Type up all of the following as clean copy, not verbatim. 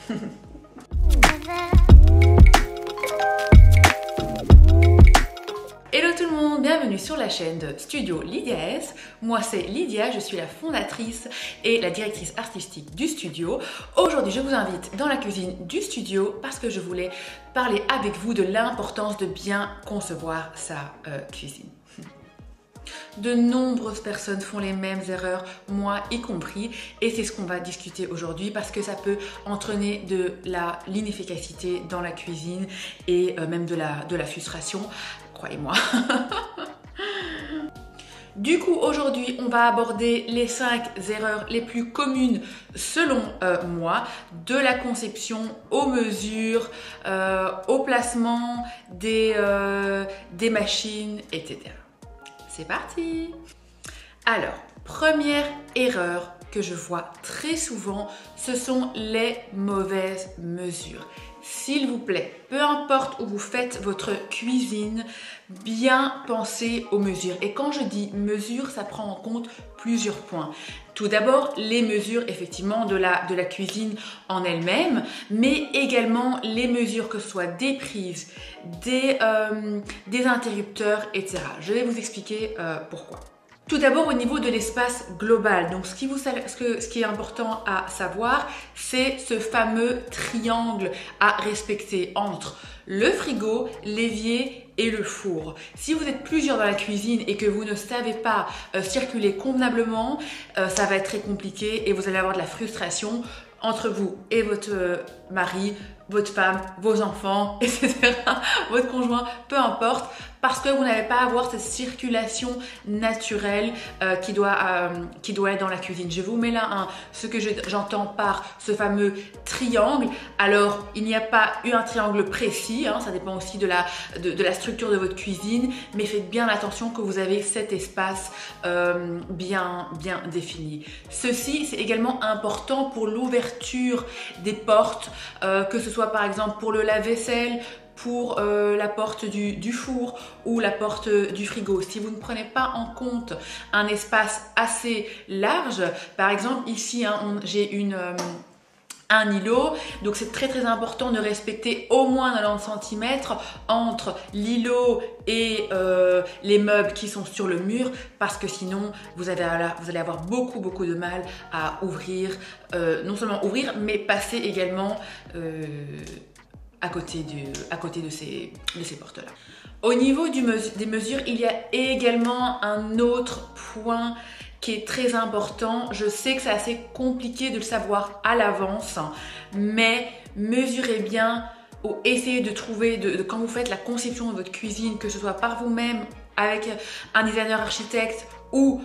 Hello tout le monde, bienvenue sur la chaîne de Studio Lydia S. Moi c'est Lydia, je suis la fondatrice et la directrice artistique du studio. Aujourd'hui je vous invite dans la cuisine du studio parce que je voulais parler avec vous de l'importance de bien concevoir sa cuisine. De nombreuses personnes font les mêmes erreurs, moi y compris, et c'est ce qu'on va discuter aujourd'hui parce que ça peut entraîner de l'inefficacité dans la cuisine et même de la frustration, croyez-moi. Du coup, aujourd'hui, on va aborder les 5 erreurs les plus communes selon moi, de la conception aux mesures, au placement des machines, etc. C'est parti! Alors, première erreur que je vois très souvent, ce sont les mauvaises mesures. S'il vous plaît, peu importe où vous faites votre cuisine, bien pensez aux mesures. Et quand je dis mesures, ça prend en compte plusieurs points. Tout d'abord, les mesures effectivement de la cuisine en elle-même, mais également les mesures que ce soit des prises, des interrupteurs, etc. Je vais vous expliquer pourquoi. Tout d'abord au niveau de l'espace global, donc ce qui est important à savoir, c'est ce fameux triangle à respecter entre le frigo, l'évier et le four. Si vous êtes plusieurs dans la cuisine et que vous ne savez pas circuler convenablement, ça va être très compliqué et vous allez avoir de la frustration entre vous et votre mari, votre femme, vos enfants, etc., votre conjoint, peu importe, parce que vous n'allez pas avoir cette circulation naturelle qui doit être dans la cuisine. Je vous mets là ce que j'entends par ce fameux triangle. Alors, il n'y a pas eu un triangle précis, ça dépend aussi de la structure de votre cuisine, mais faites bien attention que vous avez cet espace bien défini. Ceci, c'est également important pour l'ouverture des portes, que ce soit par exemple pour le lave-vaisselle, pour la porte du four ou la porte du frigo. Si vous ne prenez pas en compte un espace assez large, par exemple ici j'ai un îlot, donc c'est très important de respecter au moins 90 cm entre l'îlot et les meubles qui sont sur le mur, parce que sinon vous allez avoir beaucoup de mal à ouvrir, non seulement ouvrir mais passer également à côté de ces portes-là. Au niveau des mesures, il y a également un autre point qui est très important. Je sais que c'est assez compliqué de le savoir à l'avance, mais mesurez bien ou essayez de trouver, quand vous faites la conception de votre cuisine, que ce soit par vous-même, avec un designer architecte ou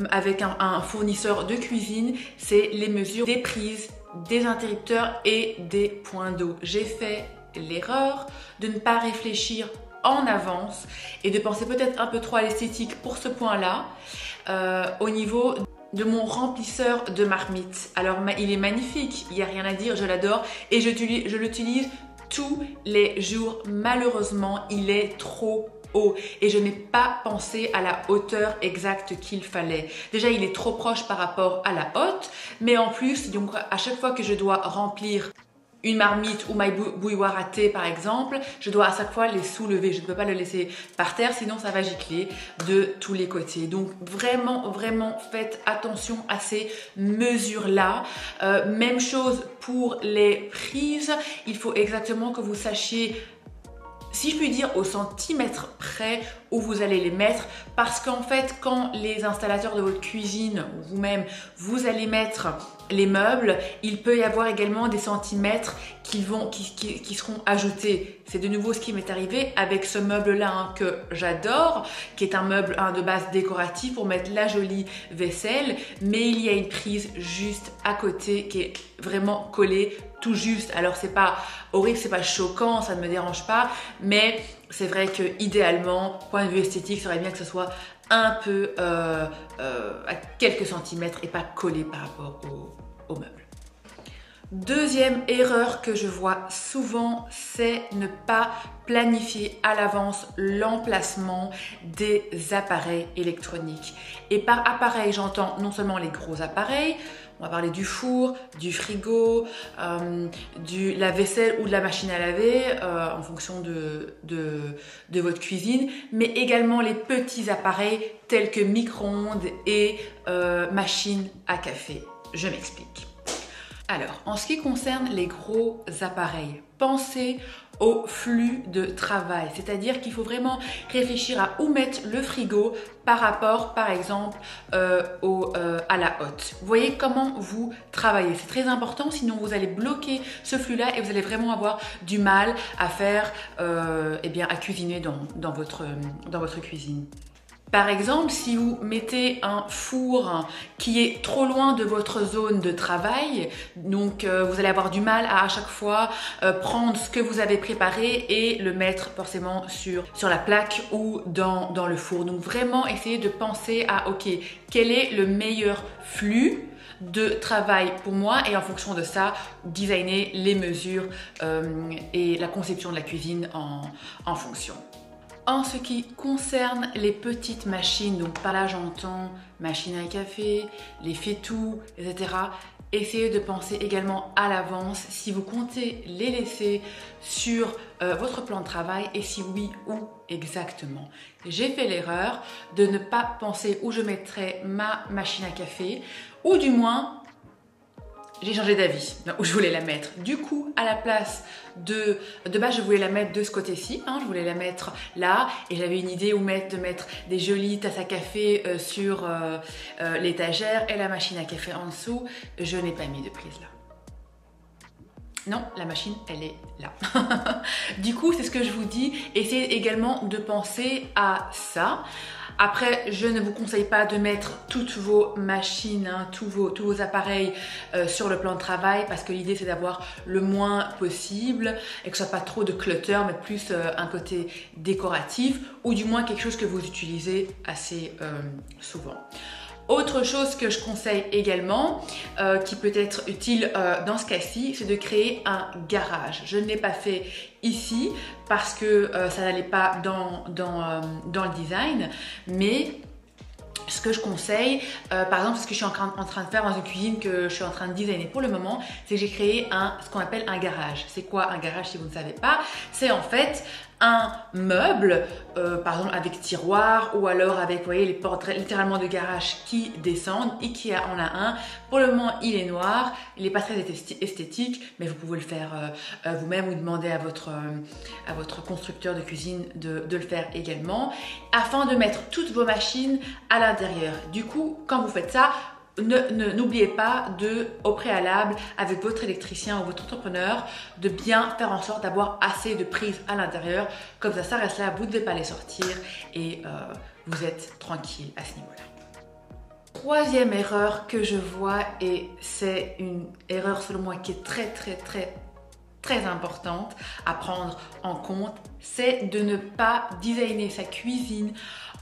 avec un fournisseur de cuisine, c'est les mesures des prises, des interrupteurs et des points d'eau. J'ai fait l'erreur de ne pas réfléchir en avance et de penser peut-être un peu trop à l'esthétique pour ce point-là. Au niveau de mon remplisseur de marmite, alors il est magnifique, il n'y a rien à dire, je l'adore et je l'utilise tous les jours. Malheureusement, il est trop haut et je n'ai pas pensé à la hauteur exacte qu'il fallait. Déjà, il est trop proche par rapport à la hotte, mais en plus, donc à chaque fois que je dois remplir une marmite ou ma bouilloire à thé par exemple, je dois à chaque fois les soulever. Je ne peux pas le laisser par terre, sinon ça va gicler de tous les côtés. Donc vraiment faites attention à ces mesures-là. Même chose pour les prises. Il faut exactement que vous sachiez, si je puis dire, au centimètre près où vous allez les mettre, parce qu'en fait quand les installateurs de votre cuisine ou vous-même vous allez mettre les meubles, il peut y avoir également des centimètres qui seront ajoutés. C'est de nouveau ce qui m'est arrivé avec ce meuble-là que j'adore, qui est un meuble de base décoratif pour mettre la jolie vaisselle, mais il y a une prise juste à côté qui est vraiment collée tout juste. Alors c'est pas horrible, c'est pas choquant, ça ne me dérange pas, mais c'est vrai que idéalement, point de vue esthétique, il serait bien que ce soit un peu à quelques centimètres et pas collé par rapport au meuble. Deuxième erreur que je vois souvent, c'est ne pas planifier à l'avance l'emplacement des appareils électroniques. Et par appareil, j'entends non seulement les gros appareils, on va parler du four, du frigo, du lave-vaisselle ou de la machine à laver en fonction de votre cuisine, mais également les petits appareils tels que micro-ondes et machines à café. Je m'explique. Alors, en ce qui concerne les gros appareils, pensez au flux de travail, c'est-à-dire qu'il faut vraiment réfléchir à où mettre le frigo par rapport, par exemple, à la hotte. Vous voyez comment vous travaillez, c'est très important, sinon vous allez bloquer ce flux-là et vous allez vraiment avoir du mal à faire, à cuisiner dans votre cuisine. Par exemple, si vous mettez un four qui est trop loin de votre zone de travail, donc vous allez avoir du mal à chaque fois prendre ce que vous avez préparé et le mettre forcément sur la plaque ou dans le four. Donc vraiment essayer de penser à ok, quel est le meilleur flux de travail pour moi et en fonction de ça, designer les mesures et la conception de la cuisine en fonction. En ce qui concerne les petites machines, donc par là j'entends machine à café, les fais-tout, etc. Essayez de penser également à l'avance si vous comptez les laisser sur votre plan de travail et si oui, où exactement. J'ai fait l'erreur de ne pas penser où je mettrais ma machine à café ou du moins j'ai changé d'avis où je voulais la mettre. Du coup, à la place de base, je voulais la mettre de ce côté-ci. Je voulais la mettre là et j'avais une idée de mettre des jolies tasses à café sur l'étagère et la machine à café en dessous. Je n'ai pas mis de prise là. Non, la machine, elle est là. Du coup, c'est ce que je vous dis. Essayez également de penser à ça. Après, je ne vous conseille pas de mettre toutes vos machines, tous vos appareils sur le plan de travail parce que l'idée c'est d'avoir le moins possible et que ce soit pas trop de clutter mais plus un côté décoratif ou du moins quelque chose que vous utilisez assez souvent. Autre chose que je conseille également, qui peut être utile dans ce cas-ci, c'est de créer un garage. Je ne l'ai pas fait ici parce que ça n'allait pas dans le design, mais ce que je conseille, par exemple, ce que je suis en train de faire dans une cuisine que je suis en train de designer pour le moment, c'est que j'ai créé ce qu'on appelle un garage. C'est quoi un garage si vous ne savez pas? C'est en fait un meuble, par exemple avec tiroir ou alors avec, vous voyez, les portes littéralement de garage qui descendent. Ikea en a un. Pour le moment, il est noir. Il n'est pas très esthétique, mais vous pouvez le faire vous-même ou demander à votre constructeur de cuisine de le faire également, afin de mettre toutes vos machines à l'intérieur. Du coup, quand vous faites ça, n'oubliez pas au préalable, avec votre électricien ou votre entrepreneur, de bien faire en sorte d'avoir assez de prises à l'intérieur. Comme ça reste là, vous ne devez pas les sortir et vous êtes tranquille à ce niveau-là. Troisième erreur que je vois, et c'est une erreur selon moi qui est très importante à prendre en compte, c'est de ne pas designer sa cuisine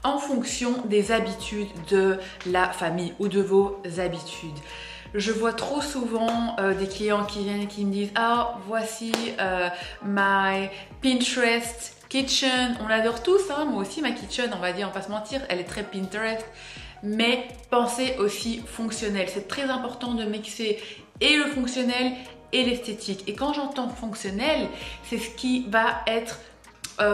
en fonction des habitudes de la famille ou de vos habitudes. Je vois trop souvent des clients qui viennent et qui me disent « Ah, voici my Pinterest kitchen ». On l'adore tous, moi aussi ma kitchen, on va dire, on va pas se mentir, elle est très Pinterest. Mais pensez aussi fonctionnel. C'est très important de mixer et le fonctionnel et l'esthétique. Et quand j'entends fonctionnel, c'est ce qui va être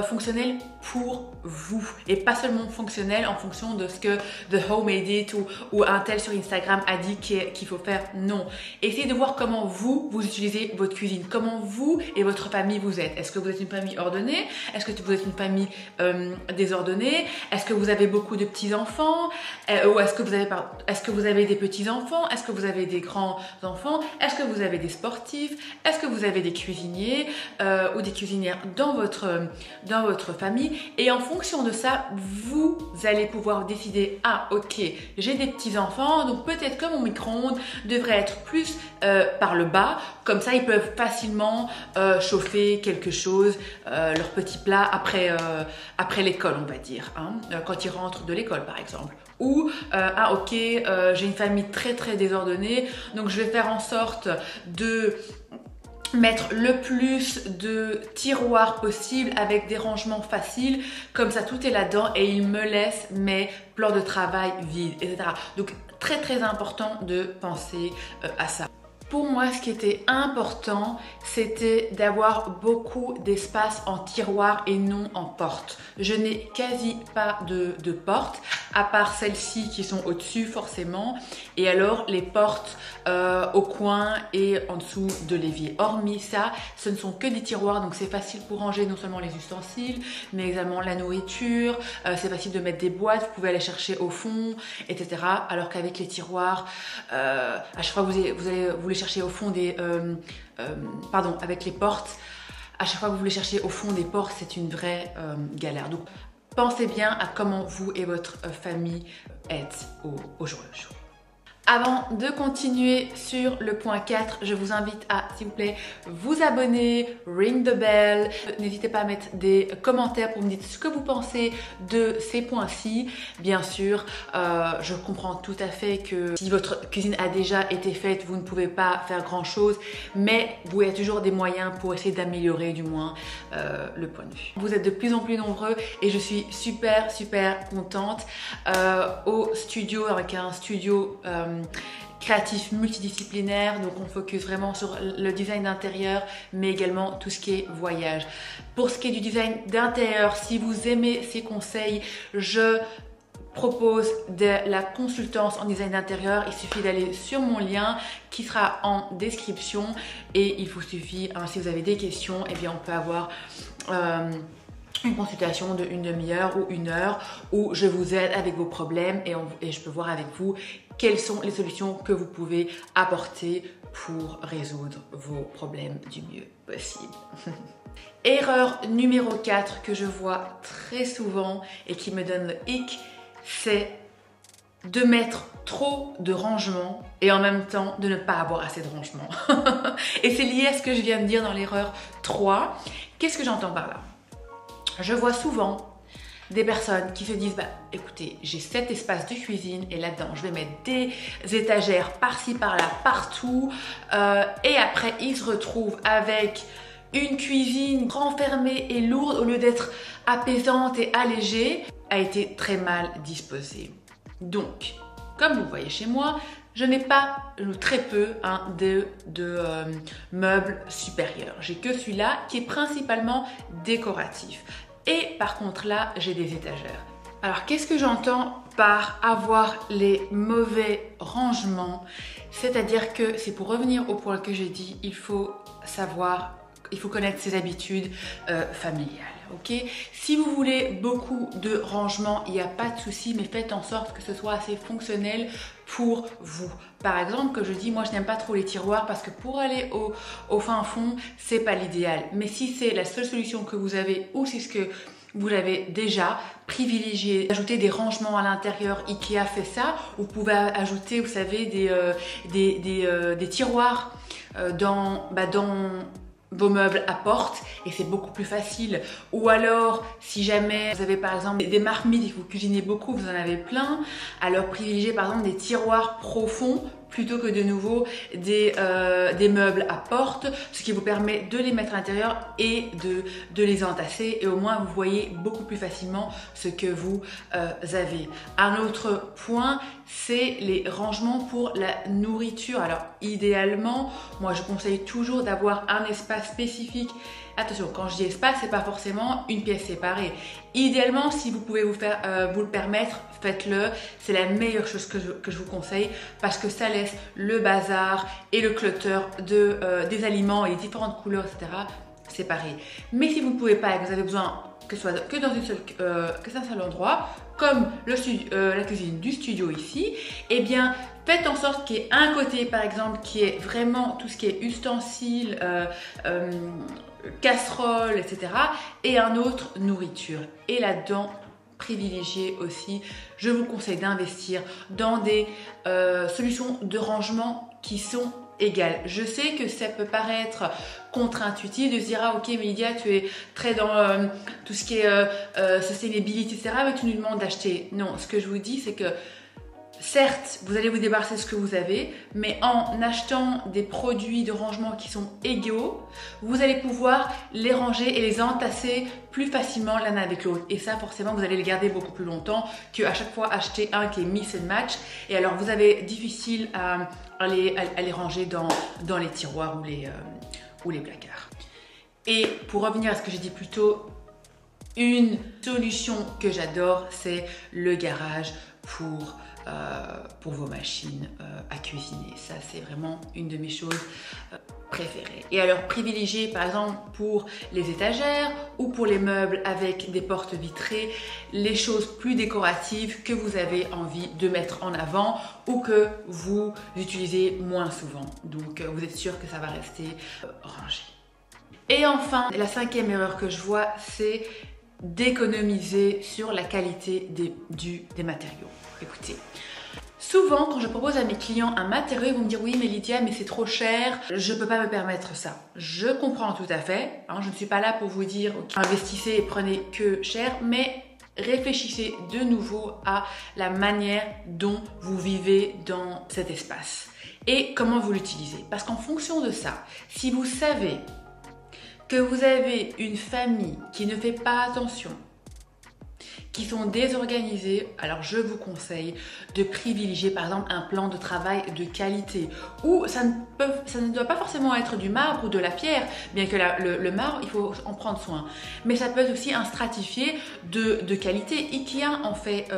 fonctionnel pour vous et pas seulement fonctionnel en fonction de ce que The Home Edit ou un tel sur Instagram a dit qu'il faut faire. Non. Essayez de voir comment vous utilisez votre cuisine, comment vous et votre famille vous êtes. Est-ce que vous êtes une famille ordonnée? Est-ce que vous êtes une famille désordonnée? Est-ce que vous avez beaucoup de petits-enfants? Ou est-ce que vous avez des petits-enfants? Est-ce que vous avez des grands-enfants? Est-ce que vous avez des sportifs? Est-ce que vous avez des cuisiniers ou des cuisinières dans votre famille? et en fonction de ça, vous allez pouvoir décider, ah ok, j'ai des petits enfants, donc peut-être que mon micro-ondes devrait être plus par le bas, comme ça ils peuvent facilement chauffer quelque chose, leur petit plat après l'école, on va dire, hein, quand ils rentrent de l'école par exemple. Ou ah ok, j'ai une famille très désordonnée, donc je vais faire en sorte de mettre le plus de tiroirs possible avec des rangements faciles, comme ça tout est là-dedans et il me laisse mes plans de travail vides, etc. Donc très important de penser à ça. Pour moi, ce qui était important, c'était d'avoir beaucoup d'espace en tiroir et non en porte. Je n'ai quasi pas de portes, à part celles-ci qui sont au-dessus forcément, et alors les portes au coin et en dessous de l'évier. Hormis ça, ce ne sont que des tiroirs, donc c'est facile pour ranger non seulement les ustensiles, mais également la nourriture, c'est facile de mettre des boîtes, vous pouvez aller chercher au fond, etc. Alors qu'avec les tiroirs, à chaque fois vous allez les chercher au fond des... avec les portes, à chaque fois que vous voulez chercher au fond des portes, c'est une vraie galère. Donc, pensez bien à comment vous et votre famille êtes au jour le jour. Avant de continuer sur le point 4, je vous invite à, s'il vous plaît, vous abonner, ring the bell. N'hésitez pas à mettre des commentaires pour me dire ce que vous pensez de ces points-ci. Bien sûr, je comprends tout à fait que si votre cuisine a déjà été faite, vous ne pouvez pas faire grand-chose, mais vous avez toujours des moyens pour essayer d'améliorer du moins le point de vue. Vous êtes de plus en plus nombreux et je suis super contente au studio, avec un studio créatif multidisciplinaire, donc on focus vraiment sur le design d'intérieur mais également tout ce qui est voyage. Pour ce qui est du design d'intérieur, si vous aimez ces conseils, je propose de la consultance en design d'intérieur. Il suffit d'aller sur mon lien qui sera en description et il vous suffit, hein, si vous avez des questions, eh bien on peut avoir une consultation de 1 demi-heure ou 1 heure où je vous aide avec vos problèmes et je peux voir avec vous quelles sont les solutions que vous pouvez apporter pour résoudre vos problèmes du mieux possible. Erreur numéro 4 que je vois très souvent et qui me donne le hic, c'est de mettre trop de rangement et en même temps de ne pas avoir assez de rangement. Et c'est lié à ce que je viens de dire dans l'erreur 3. Qu'est-ce que j'entends par là? Je vois souvent des personnes qui se disent bah écoutez, j'ai cet espace de cuisine et là-dedans je vais mettre des étagères par-ci par-là partout et après ils se retrouvent avec une cuisine renfermée et lourde au lieu d'être apaisante et allégée, a été très mal disposée. Donc, comme vous voyez chez moi, je n'ai pas, très peu, de meubles supérieurs. J'ai que celui-là qui est principalement décoratif. Et par contre là, j'ai des étagères. Alors qu'est-ce que j'entends par avoir les mauvais rangements? C'est-à-dire que c'est pour revenir au point que j'ai dit, il faut connaître ses habitudes familiales. Okay, si vous voulez beaucoup de rangement, il n'y a pas de souci, mais faites en sorte que ce soit assez fonctionnel pour vous. Par exemple, que je dis, moi je n'aime pas trop les tiroirs parce que pour aller au fin fond, c'est pas l'idéal. Mais si c'est la seule solution que vous avez ou si c'est ce que vous l'avez déjà, privilégié ajouter des rangements à l'intérieur. Ikea fait ça. Vous pouvez ajouter, vous savez, des tiroirs dans vos meubles à porte et c'est beaucoup plus facile. Ou alors, si jamais vous avez par exemple des marmites et que vous cuisinez beaucoup, vous en avez plein, alors privilégiez par exemple des tiroirs profonds plutôt que de nouveau des meubles à porte, ce qui vous permet de les mettre à l'intérieur et de les entasser et au moins vous voyez beaucoup plus facilement ce que vous avez. Un autre point, c'est les rangements pour la nourriture. Alors idéalement, moi je conseille toujours d'avoir un espace spécifique. Attention, quand je dis espace, c'est pas forcément une pièce séparée. Idéalement, si vous pouvez vous le permettre, faites-le. C'est la meilleure chose que je vous conseille parce que ça laisse le bazar et le clutter des aliments et les différentes couleurs, etc. séparés. Mais si vous ne pouvez pas et que vous avez besoin que dans un seul endroit, comme la cuisine du studio ici, eh bien faites en sorte qu'il y ait un côté par exemple qui est vraiment tout ce qui est ustensiles, casseroles, etc. et un autre nourriture. Et là-dedans, privilégiez aussi, je vous conseille d'investir dans des solutions de rangement qui sont égales. Je sais que ça peut paraître contre-intuitif de se dire ah ok mais Lydia tu es très dans tout ce qui est sustainability etc mais tu nous demandes d'acheter. Non, ce que je vous dis c'est que certes, vous allez vous débarrasser de ce que vous avez, mais en achetant des produits de rangement qui sont égaux, vous allez pouvoir les ranger et les entasser plus facilement l'un avec l'autre. Et ça, forcément, vous allez les garder beaucoup plus longtemps qu'à chaque fois acheter un qui est mix and match. Et alors, vous avez difficile à les ranger dans les tiroirs ou les placards. Et pour revenir à ce que j'ai dit plus tôt, une solution que j'adore, c'est le garage pour vos machines à cuisiner. Ça, c'est vraiment une de mes choses préférées. Et alors, privilégiez par exemple pour les étagères ou pour les meubles avec des portes vitrées, les choses plus décoratives que vous avez envie de mettre en avant ou que vous utilisez moins souvent. Donc, vous êtes sûr que ça va rester rangé. Et enfin, la 5e erreur que je vois, c'est d'économiser sur la qualité des matériaux. Écoutez, souvent quand je propose à mes clients un matériau, ils vont me dire oui mais Lydia mais c'est trop cher, je ne peux pas me permettre ça. Je comprends tout à fait, hein, je ne suis pas là pour vous dire okay, investissez et prenez que cher, mais réfléchissez de nouveau à la manière dont vous vivez dans cet espace et comment vous l'utilisez. Parce qu'en fonction de ça, si vous savez que vous avez une famille qui ne fait pas attention, qui sont désorganisés, alors je vous conseille de privilégier par exemple un plan de travail de qualité où ça ne doit pas forcément être du marbre ou de la pierre, bien que le marbre il faut en prendre soin, mais ça peut être aussi un stratifié de qualité. Ikea en fait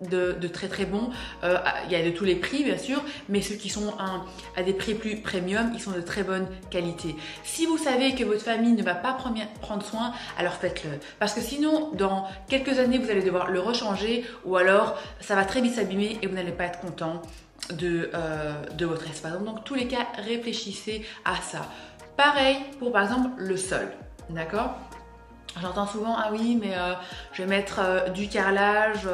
de très très bons, il y a de tous les prix bien sûr, mais ceux qui sont à des prix plus premium, ils sont de très bonne qualité. Si vous savez que votre famille ne va pas prendre soin, alors faites-le, parce que sinon dans quelques années vous allez devoir le rechanger ou alors ça va très vite s'abîmer et vous n'allez pas être content de votre espace. Donc dans tous les cas, réfléchissez à ça. Pareil pour par exemple le sol, d'accord? J'entends souvent, ah oui, mais je vais mettre du carrelage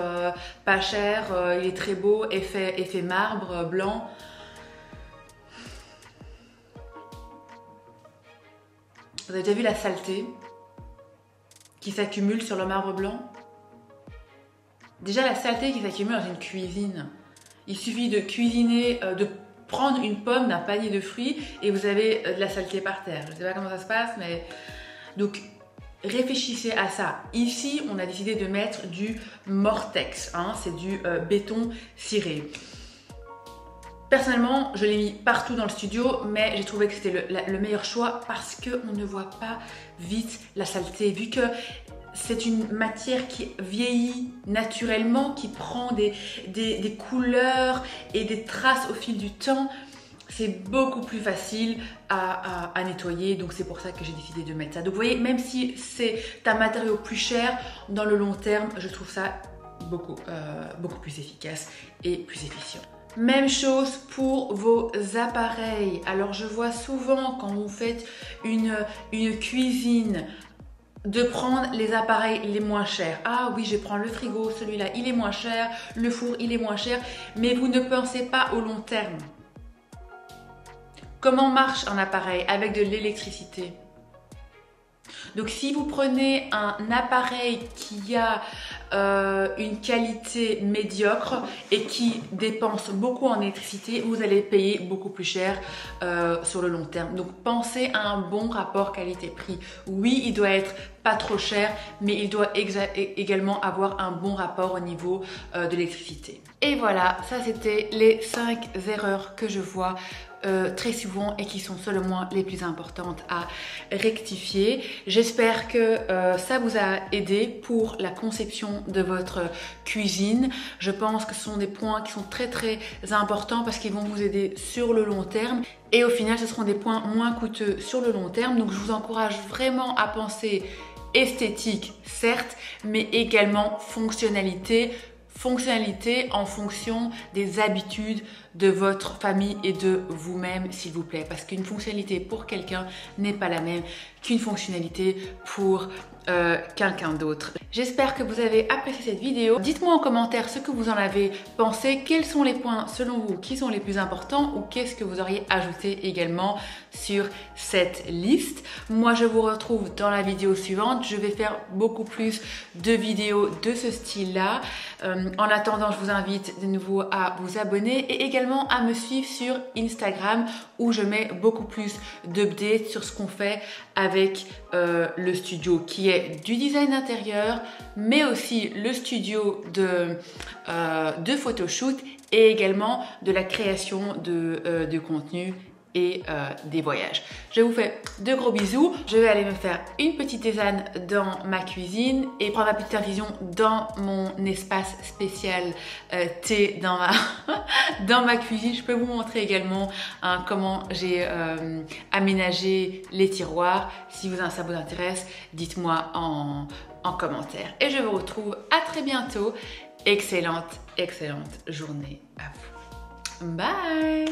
pas cher, il est très beau, effet marbre blanc. Vous avez déjà vu la saleté qui s'accumule sur le marbre blanc? Déjà la saleté qui s'accumule dans une cuisine. Il suffit de cuisiner, de prendre une pomme d'un panier de fruits et vous avez de la saleté par terre. Je ne sais pas comment ça se passe, mais... Donc, réfléchissez à ça. Ici, on a décidé de mettre du Mortex, hein, c'est du béton ciré. Personnellement, je l'ai mis partout dans le studio, mais j'ai trouvé que c'était le meilleur choix parce qu'on ne voit pas vite la saleté, vu que c'est une matière qui vieillit naturellement, qui prend des couleurs et des traces au fil du temps. C'est beaucoup plus facile à nettoyer, donc c'est pour ça que j'ai décidé de mettre ça. Donc vous voyez, même si c'est un matériau plus cher, dans le long terme, je trouve ça beaucoup plus efficace et plus efficient. Même chose pour vos appareils. Alors je vois souvent quand vous faites une cuisine, de prendre les appareils les moins chers. Ah oui, je vais prendre le frigo, celui-là il est moins cher, le four il est moins cher, mais vous ne pensez pas au long terme. Comment marche un appareil avec de l'électricité? Donc si vous prenez un appareil qui a une qualité médiocre et qui dépense beaucoup en électricité, vous allez payer beaucoup plus cher sur le long terme. Donc pensez à un bon rapport qualité-prix. Oui, il doit être pas trop cher, mais il doit également avoir un bon rapport au niveau de l'électricité. Et voilà, ça c'était les 5 erreurs que je vois très souvent et qui sont selon moi les plus importantes à rectifier. J'espère que ça vous a aidé pour la conception de votre cuisine. Je pense que ce sont des points qui sont très importants parce qu'ils vont vous aider sur le long terme et au final ce seront des points moins coûteux sur le long terme. Donc je vous encourage vraiment à penser esthétique, certes, mais également fonctionnalité en fonction des habitudes de votre famille et de vous-même, s'il vous plaît. Parce qu'une fonctionnalité pour quelqu'un n'est pas la même qu'une fonctionnalité pour quelqu'un d'autre. J'espère que vous avez apprécié cette vidéo. Dites-moi en commentaire ce que vous en avez pensé. Quels sont les points, selon vous, qui sont les plus importants ou qu'est-ce que vous auriez ajouté également sur cette liste. Moi, je vous retrouve dans la vidéo suivante. Je vais faire beaucoup plus de vidéos de ce style-là. En attendant, je vous invite de nouveau à vous abonner et également à me suivre sur Instagram où je mets beaucoup plus d'updates sur ce qu'on fait avec le studio qui est du design intérieur, mais aussi le studio de photoshoot et également de la création de contenu et des voyages. Je vous fais de gros bisous. Je vais aller me faire une petite tisane dans ma cuisine et prendre ma petite infusion dans mon espace spécial thé dans ma cuisine. Je peux vous montrer également comment j'ai aménagé les tiroirs. Si ça vous intéresse, dites-moi en commentaire. Et je vous retrouve à très bientôt. Excellente journée à vous. Bye.